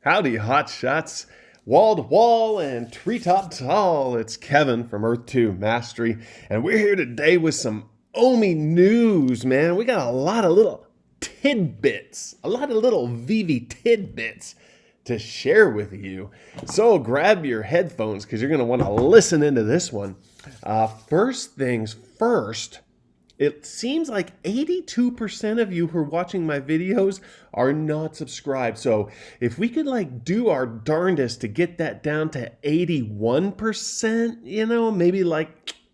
Howdy, hot shots, wall to wall and treetop tall. It's Kevin from Earth 2 Mastery, and we're here today with some OMI news, man. We got a lot of little tidbits, a lot of little VeVe tidbits to share with you. So grab your headphones because you're going to want to listen into this one. First things first. It seems like 82% of you who are watching my videos are not subscribed. So if we could do our darndest to get that down to 81%, maybe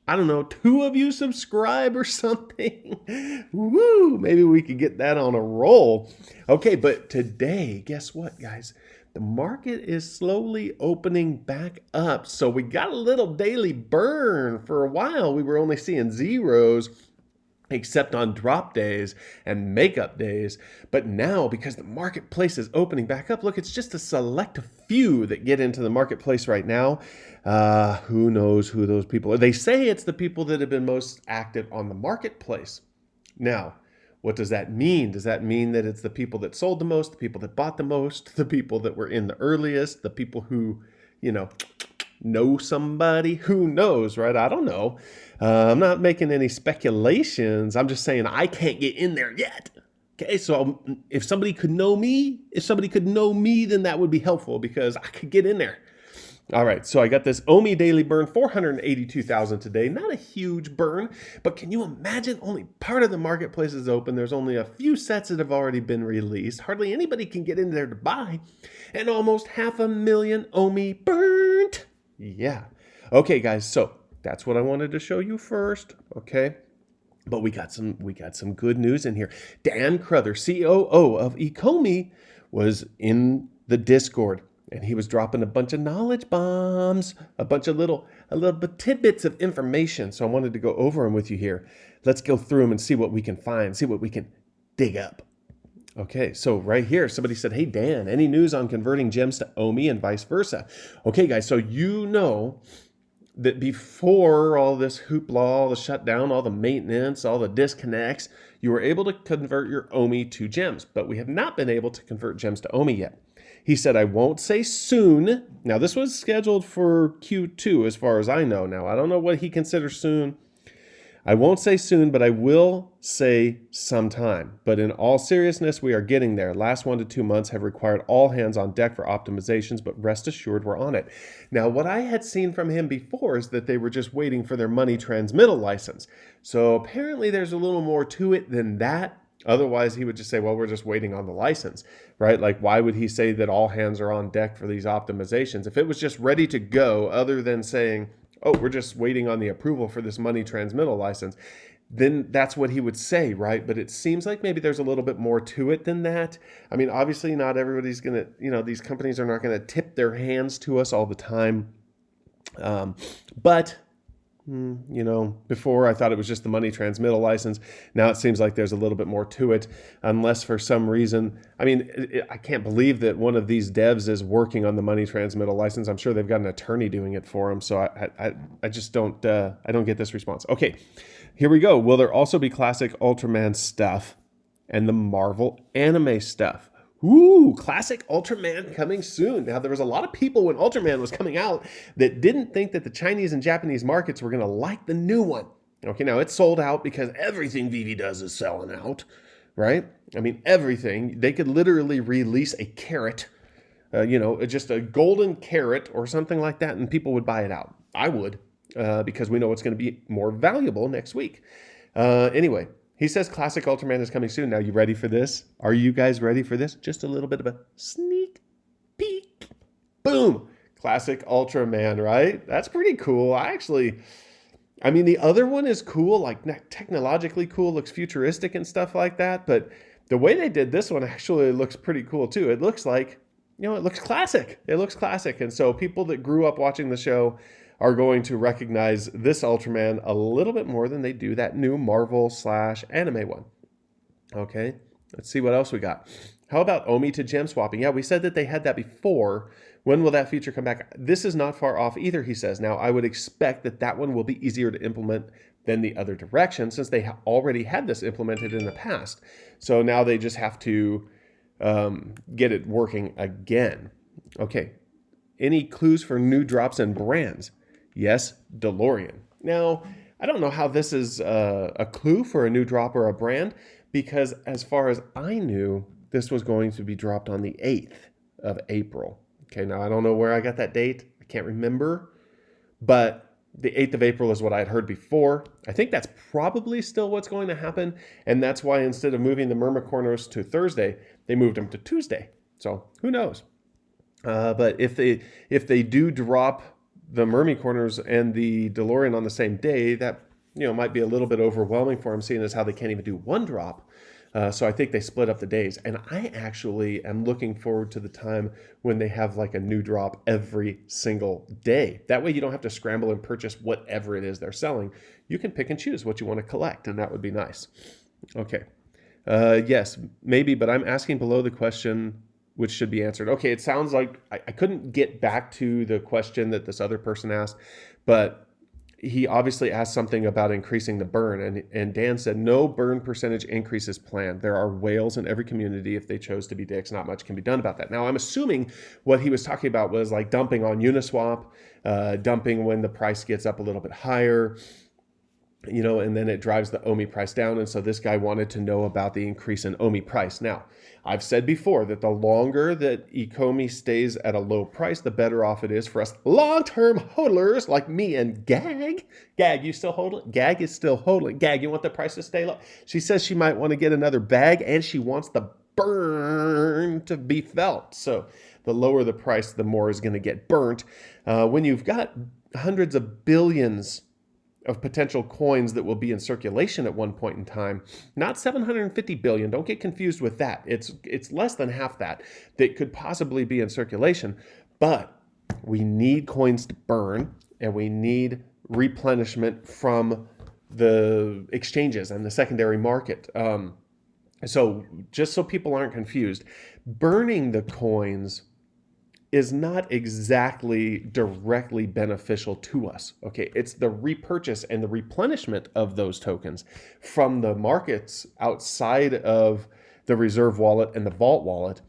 I don't know, 2 of you subscribe or something. Woo, maybe we could get that on a roll. Okay, but today, guess what, guys? The market is slowly opening back up. So we got a little daily burn. For a while. We were only seeing zeros, except on drop days and makeup days. But now, because the marketplace is opening back up, look, it's just a select few that get into the marketplace right now. Who knows who those people are? They say it's the people that have been most active on the marketplace. Now, what does that mean? Does that mean that it's the people that sold the most, the people that bought the most, the people that were in the earliest, the people who, know somebody? Who knows, right? I don't know. I'm not making any speculations. I'm just saying I can't get in there yet. Okay, so if somebody could know me, then that would be helpful because I could get in there. All right, so I got this OMI daily burn, 482,000 today. Not a huge burn, but can you imagine only part of the marketplace is open? There's only a few sets that have already been released. Hardly anybody can get in there to buy, and almost 500,000 OMI burnt. Yeah. Okay, guys, so that's what I wanted to show you first, okay? But we got some good news in here. Dan Crothers, COO of Ecomi, was in the Discord, and he was dropping a bunch of knowledge bombs, a little bit tidbits of information. So I wanted to go over them with you here. Let's go through them and see what we can find, see what we can dig up. Okay, so right here, somebody said, hey, Dan, any news on converting gems to OMI and vice versa? Okay, guys, so you know that before all this hoopla, all the shutdown, all the maintenance, all the disconnects, you were able to convert your OMI to gems, but we have not been able to convert gems to OMI yet. He said, I won't say soon. Now, this was scheduled for Q2 as far as I know. Now, I don't know what he considers soon. I won't say soon, but I will say sometime. But in all seriousness, we are getting there. Last 1 to 2 months have required all hands on deck for optimizations, but rest assured we're on it. Now, what I had seen from him before is that they were just waiting for their money transmittal license. So apparently there's a little more to it than that. Otherwise, he would just say, well, we're just waiting on the license, right? Like, why would he say that all hands are on deck for these optimizations? If it was just ready to go, other than saying, oh, we're just waiting on the approval for this money transmittal license, then that's what he would say, right? But it seems like maybe there's a little bit more to it than that. I mean, obviously not everybody's going to, these companies are not going to tip their hands to us all the time. But before I thought it was just the money transmittal license. Now it seems like there's a little bit more to it, unless for some reason, I can't believe that one of these devs is working on the money transmittal license. I'm sure they've got an attorney doing it for them. So I just don't, I don't get this response. Okay, here we go. Will there also be classic Ultraman stuff and the Marvel anime stuff? Ooh, classic Ultraman coming soon. Now, there was a lot of people when Ultraman was coming out that didn't think that the Chinese and Japanese markets were going to like the new one. Okay, now it's sold out because everything VeVe does is selling out, right? Everything. They could literally release a carrot, just a golden carrot or something like that, and people would buy it out. I would, because we know it's going to be more valuable next week. Anyway. He says classic Ultraman is coming soon. Now, you ready for this? Are you guys ready for this? Just a little bit of a sneak peek. Boom. Classic Ultraman, right? That's pretty cool. The other one is cool, like technologically cool, looks futuristic and stuff like that. But the way they did this one actually looks pretty cool too. It looks like, it looks classic. It looks classic. And so people that grew up watching the show are going to recognize this Ultraman a little bit more than they do that new Marvel/anime one. Okay, let's see what else we got. How about OMI to gem swapping? Yeah, we said that they had that before. When will that feature come back? This is not far off either, he says. Now, I would expect that one will be easier to implement than the other direction since they already had this implemented in the past. So now they just have to get it working again. Okay. Any clues for new drops and brands? Yes, DeLorean. Now, I don't know how this is a clue for a new drop or a brand, because as far as I knew, this was going to be dropped on the 8th of April. Okay, now I don't know where I got that date. I can't remember, but the 8th of April is what I had heard before. I think that's probably still what's going to happen, and that's why instead of moving the Myrmicorners to Thursday, they moved them to Tuesday. So who knows? But if they do drop the Myrmicorners and the DeLorean on the same day, that might be a little bit overwhelming for them, seeing as how they can't even do one drop. So I think they split up the days, and I actually am looking forward to the time when they have like a new drop every single day. That way you don't have to scramble and purchase whatever it is they're selling. You can pick and choose what you want to collect, and that would be nice. Okay. Yes, maybe, but I'm asking below the question which should be answered. Okay, it sounds like I couldn't get back to the question that this other person asked, but he obviously asked something about increasing the burn, and Dan said no burn percentage increase is planned. There are whales in every community. If they chose to be dicks, not much can be done about that. Now, I'm assuming what he was talking about was like dumping on Uniswap, dumping when the price gets up a little bit higher, and then it drives the OMI price down. And so this guy wanted to know about the increase in OMI price. Now, I've said before that the longer that Ecomi stays at a low price, the better off it is for us long-term hodlers like me and Gag. Gag, you still hodling? Gag is still hodling. Gag, you want the price to stay low? She says she might want to get another bag, and she wants the burn to be felt. So the lower the price, the more is going to get burnt. When you've got hundreds of billions of potential coins that will be in circulation at one point in time, not 750 billion. Don't get confused with that. It's less than half that could possibly be in circulation, but we need coins to burn, and we need replenishment from the exchanges and the secondary market. So just so people aren't confused, burning the coins is not exactly directly beneficial to us. Okay, it's the repurchase and the replenishment of those tokens from the markets outside of the reserve wallet and the vault wallet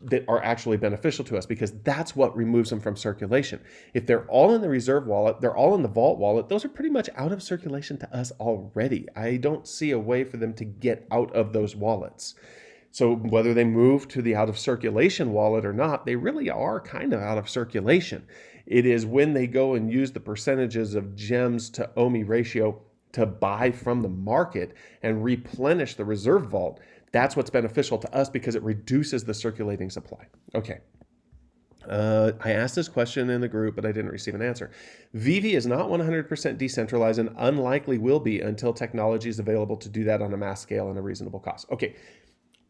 that are actually beneficial to us, because that's what removes them from circulation. If they're all in the reserve wallet, they're all in the vault wallet, those are pretty much out of circulation to us already. I don't see a way for them to get out of those wallets. So whether they move to the out of circulation wallet or not, they really are kind of out of circulation. It is when they go and use the percentages of gems to OMI ratio to buy from the market and replenish the reserve vault. That's what's beneficial to us, because it reduces the circulating supply. Okay. I asked this question in the group, but I didn't receive an answer. VeVe is not 100% decentralized and unlikely will be until technology is available to do that on a mass scale and a reasonable cost. Okay.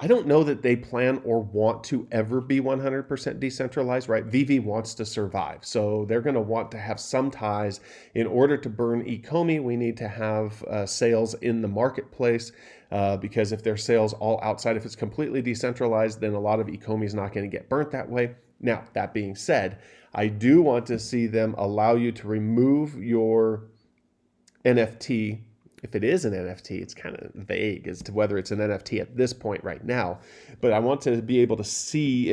I don't know that they plan or want to ever be 100% decentralized, right? VeVe wants to survive. So they're going to want to have some ties. In order to burn Ecomi, we need to have sales in the marketplace, because if there's sales all outside, if it's completely decentralized, then a lot of Ecomi is not going to get burnt that way. Now, that being said, I do want to see them allow you to remove your NFT. If it is an NFT, it's kind of vague as to whether it's an NFT at this point right now. But I want to be able to see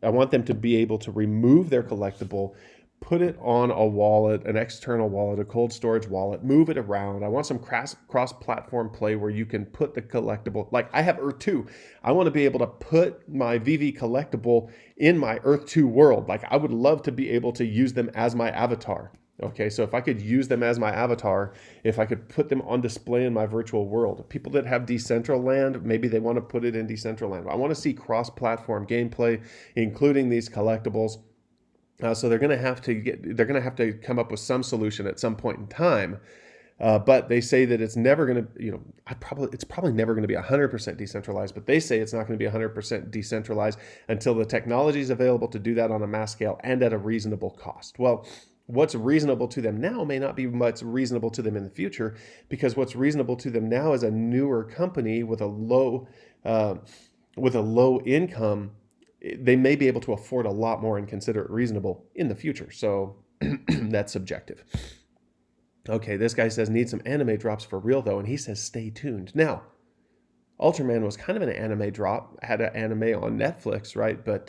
I want them to be able to remove their collectible, put it on a wallet, an external wallet, a cold storage wallet, move it around. I want some cross-platform play where you can put the collectible, like I have Earth 2. I want to be able to put my VeVe collectible in my Earth 2 world. Like I would love to be able to use them as my avatar. Okay, so if I could use them as my avatar, if I could put them on display in my virtual world, people that have Decentraland, maybe they want to put it in Decentraland. I want to see cross-platform gameplay, including these collectibles. So they're going to have to come up with some solution at some point in time. But they say that it's never going to, it's probably never going to be 100% decentralized, but they say it's not going to be 100% decentralized until the technology is available to do that on a mass scale and at a reasonable cost. Well, what's reasonable to them now may not be much reasonable to them in the future, because what's reasonable to them now is a newer company with a low income. They may be able to afford a lot more and consider it reasonable in the future. So that's subjective. Okay, this guy says need some anime drops for real though, and he says stay tuned. Now, Ultraman was kind of an anime drop, had an anime on Netflix, right? But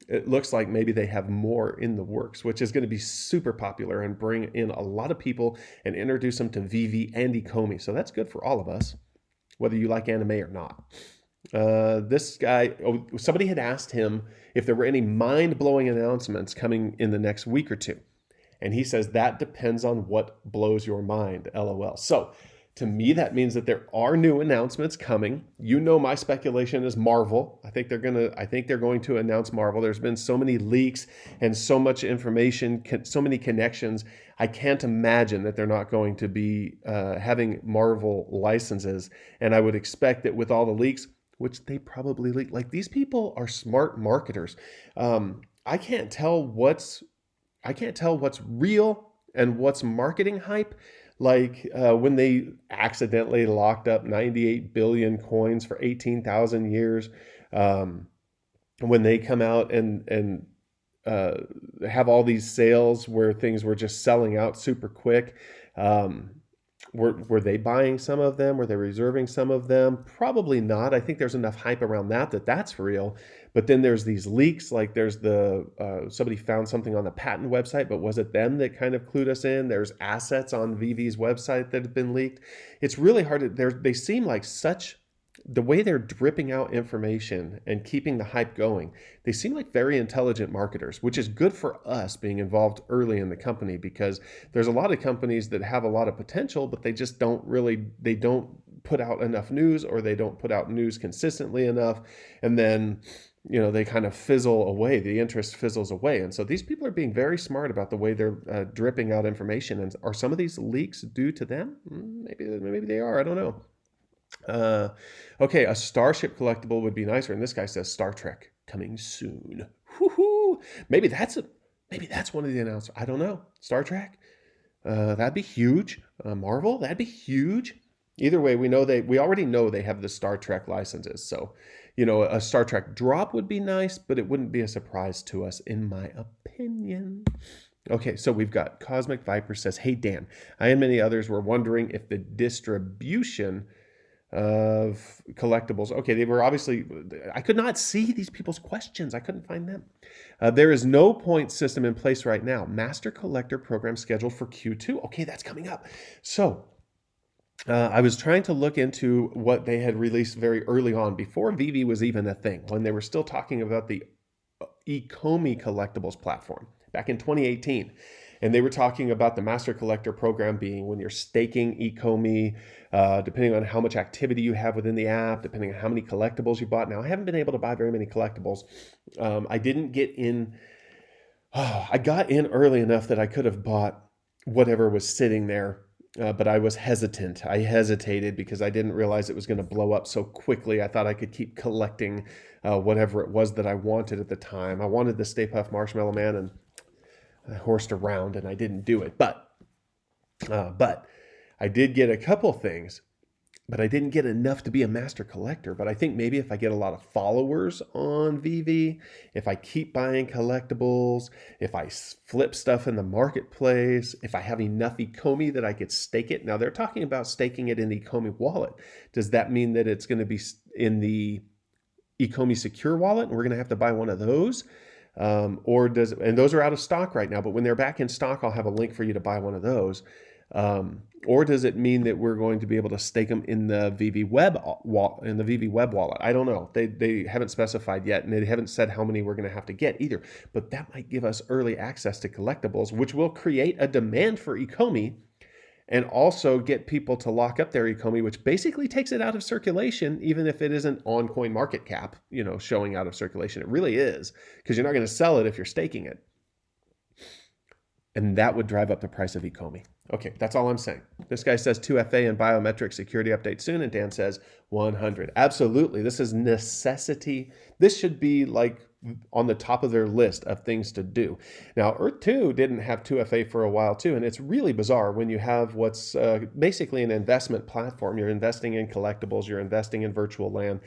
it looks like maybe they have more in the works, which is going to be super popular and bring in a lot of people and introduce them to VeVe and Ecomi. So that's good for all of us, whether you like anime or not. This guy, somebody had asked him if there were any mind-blowing announcements coming in the next week or two. And he says that depends on what blows your mind, LOL. So to me, that means that there are new announcements coming. You know, my speculation is Marvel. I think they're going to announce Marvel. There's been so many leaks and so much information, so many connections. I can't imagine that they're not going to be having Marvel licenses. And I would expect that with all the leaks, which they probably leak, like these people are smart marketers. I can't tell what's real and what's marketing hype. Like when they accidentally locked up 98 billion coins for 18,000 years, when they come out and have all these sales where things were just selling out super quick. Were they buying some of them? Were they reserving some of them? Probably not. I think there's enough hype around that's real. But then there's these leaks, like there's somebody found something on the patent website, but was it them that kind of clued us in? There's assets on VeVe's website that have been leaked. It's really hard they seem like the way they're dripping out information and keeping the hype going, they seem like very intelligent marketers, which is good for us being involved early in the company, because there's a lot of companies that have a lot of potential, but they just don't put out enough news, or they don't put out news consistently enough. And then, they kind of fizzle away. The interest fizzles away. And so these people are being very smart about the way they're dripping out information. And are some of these leaks due to them? Maybe they are. I don't know. Okay, a Starship collectible would be nicer. And this guy says Star Trek coming soon. Woohoo! Maybe that's one of the announcements. I don't know. Star Trek? That'd be huge. Marvel? That'd be huge. Either way, we already know they have the Star Trek licenses. So, a Star Trek drop would be nice, but it wouldn't be a surprise to us, in my opinion. Okay, so we've got Cosmic Viper says, "Hey Dan, I and many others were wondering if the distribution of collectibles." Okay, they were obviously, I could not see these people's questions. I couldn't find them. There is no point system in place right now. Master Collector program scheduled for Q2. Okay, that's coming up. So I was trying to look into what they had released very early on, before VeVe was even a thing, when they were still talking about the Ecomi collectibles platform back in 2018. And they were talking about the Master Collector program being when you're staking Ecomi, depending on how much activity you have within the app, depending on how many collectibles you bought. Now, I haven't been able to buy very many collectibles. I didn't get in. I got in early enough that I could have bought whatever was sitting there, but I was hesitant. I hesitated because I didn't realize it was going to blow up so quickly. I thought I could keep collecting whatever it was that I wanted at the time. I wanted the Stay Puft Marshmallow Man, and I horsed around and I didn't do it. But I did get a couple things, but I didn't get enough to be a master collector. But I think maybe if I get a lot of followers on VeVe, if I keep buying collectibles, if I flip stuff in the marketplace, if I have enough Ecomi that I could stake it. Now they're talking about staking it in the Ecomi wallet. Does that mean that it's going to be in the Ecomi secure wallet and we're going to have to buy one of those? And those are out of stock right now, but when they're back in stock, I'll have a link for you to buy one of those. Or does it mean that we're going to be able to stake them in the VeVe web wallet? I don't know. They haven't specified yet, and they haven't said how many we're going to have to get either. But that might give us early access to collectibles, which will create a demand for Ecomi, and also get people to lock up their Ecomi, which basically takes it out of circulation, even if it isn't on CoinMarketCap, showing out of circulation. It really is, because you're not going to sell it if you're staking it. And that would drive up the price of Ecomi. Okay, that's all I'm saying. This guy says 2FA and biometric security update soon, and Dan says 100. Absolutely, this is necessity. This should be like on the top of their list of things to do. Now, Earth 2 didn't have 2FA for a while too, and it's really bizarre when you have what's basically an investment platform. You're investing in collectibles, you're investing in virtual land.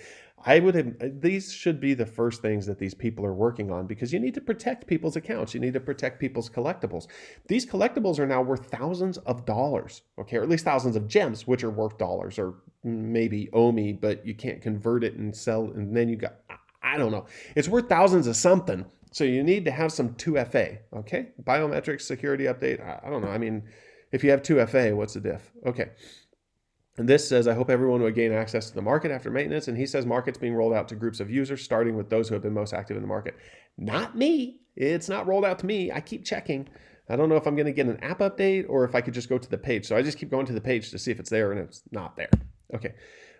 These should be the first things that these people are working on, because you need to protect people's accounts. You need to protect people's collectibles. These collectibles are now worth thousands of dollars, okay, or at least thousands of gems, which are worth dollars, or maybe OMI, but you can't convert it and sell, and then you got, I don't know. It's worth thousands of something, So you need to have some 2FA, okay? Biometrics security update. I don't know. I mean, if you have 2FA, what's the diff? Okay. And this says, I hope everyone will gain access to the market after maintenance. And he says market's being rolled out to groups of users, starting with those who have been most active in the market. Not me. It's not rolled out to me. I keep checking. I don't know if I'm going to get an app update or if I could just go to the page. So I just keep going to the page to see if it's there, and it's not there. Okay.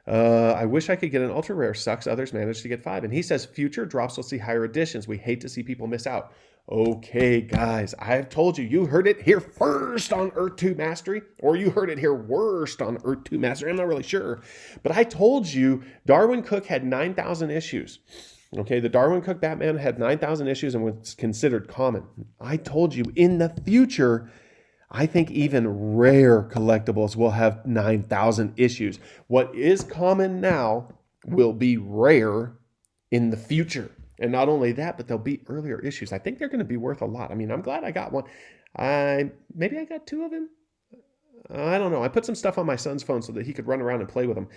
I wish I could get an ultra rare. Sucks. Others managed to get 5. And he says future drops will see higher additions. We hate to see people miss out. Okay, guys, I've told you, you heard it here first on Earth 2 Mastery, or you heard it here worst on Earth 2 Mastery. I'm not really sure, but I told you Darwin Cook had 9,000 issues. Okay, the Darwin Cook Batman had 9,000 issues and was considered common. I told you in the future, I think even rare collectibles will have 9,000 issues. What is common now will be rare in the future. And not only that, but there'll be earlier issues. I think they're going to be worth a lot. I mean, I'm glad I got one. Maybe I got 2 of them. I don't know. I put some stuff on my son's phone so that he could run around and play with them.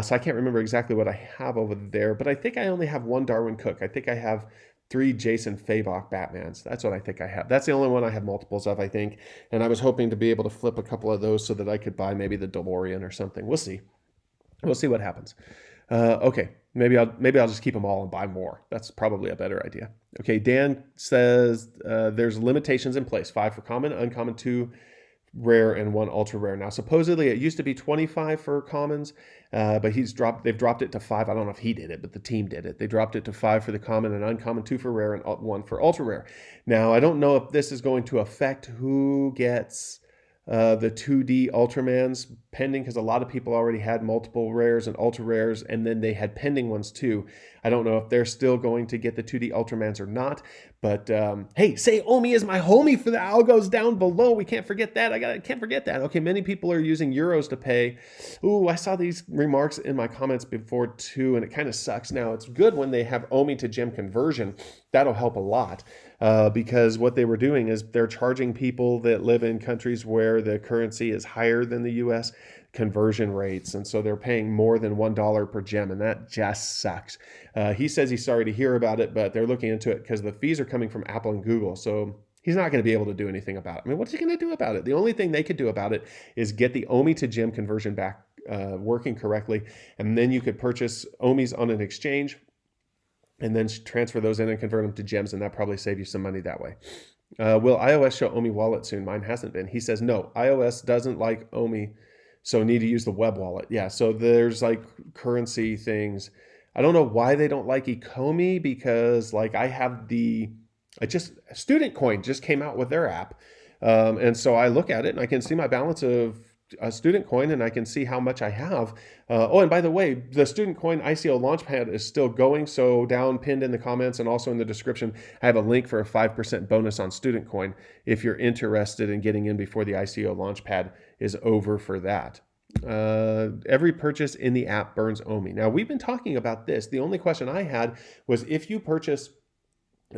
So I can't remember exactly what I have over there. But I think I only have 1 Darwin Cook. I think I have 3 Jason Fabok Batmans. That's what I think I have. That's the only one I have multiples of, I think. And I was hoping to be able to flip a couple of those so that I could buy maybe the DeLorean or something. We'll see. We'll see what happens. Okay. Maybe I'll just keep them all and buy more. That's probably a better idea. Okay, Dan says there's limitations in place: 5 for common, uncommon 2 rare, and 1 ultra rare. Now supposedly it used to be 25 for commons, but they've dropped it to 5. I don't know if he did it, but the team did it. They dropped it to 5 for the common and uncommon, 2 for rare, and 1 for ultra rare. Now I don't know if this is going to affect who gets the 2D Ultramans pending, because a lot of people already had multiple rares and ultra rares, and then they had pending ones too. I don't know if they're still going to get the 2D Ultramans or not, but hey, say OMI is my homie for the algos down below. We can't forget that. Can't forget that. Okay, many people are using euros to pay. Ooh, I saw these remarks in my comments before too, and it kind of sucks. Now, it's good when they have OMI to gem conversion. That'll help a lot. Because what they were doing is they're charging people that live in countries where the currency is higher than the US conversion rates. And so they're paying more than $1 per gem, and that just sucks. He says he's sorry to hear about it, but they're looking into it because the fees are coming from Apple and Google. So he's not going to be able to do anything about it. I mean, what's he going to do about it? The only thing they could do about it is get the OMI to gem conversion back working correctly. And then you could purchase OMIs on an exchange and then transfer those in and convert them to gems, and that probably save you some money that way. Will iOS show OMI wallet soon? Mine hasn't been. He says no, iOS doesn't like OMI, so need to use the web wallet. Yeah, so there's like currency things. I don't know why they don't like Ecomi, because like Student Coin just came out with their app. And so I look at it and I can see my balance of a Student Coin, and I can see how much I have. And by the way, the Student Coin ICO Launchpad is still going. So down pinned in the comments and also in the description, I have a link for a 5% bonus on Student Coin if you're interested in getting in before the ICO Launchpad is over for that. Every purchase in the app burns OMI. Now, we've been talking about this. The only question I had was if you purchase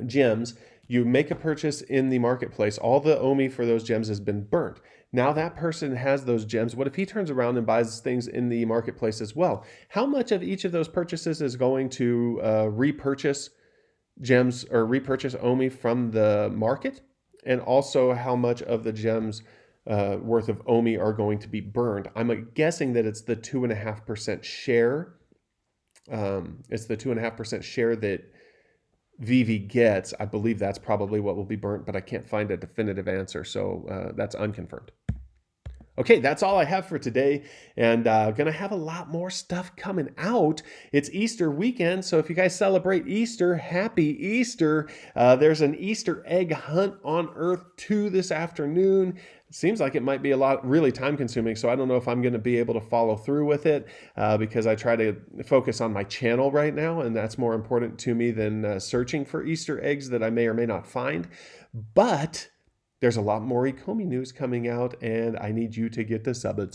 gems, you make a purchase in the marketplace, all the OMI for those gems has been burnt. Now that person has those gems. What if he turns around and buys things in the marketplace as well? How much of each of those purchases is going to repurchase gems or repurchase OMI from the market? And also how much of the gems worth of OMI are going to be burned? I'm guessing that it's the 2.5% share. It's the 2.5% share that VeVe gets. I believe that's probably what will be burnt, but I can't find a definitive answer, so that's unconfirmed. Okay, that's all I have for today, and going to have a lot more stuff coming out. It's Easter weekend, so if you guys celebrate Easter, happy Easter. There's an Easter egg hunt on Earth 2 this afternoon. It seems like it might be really time consuming, so I don't know if I'm going to be able to follow through with it because I try to focus on my channel right now, and that's more important to me than searching for Easter eggs that I may or may not find. But there's a lot more Ecomi news coming out, and I need you to get to sub it.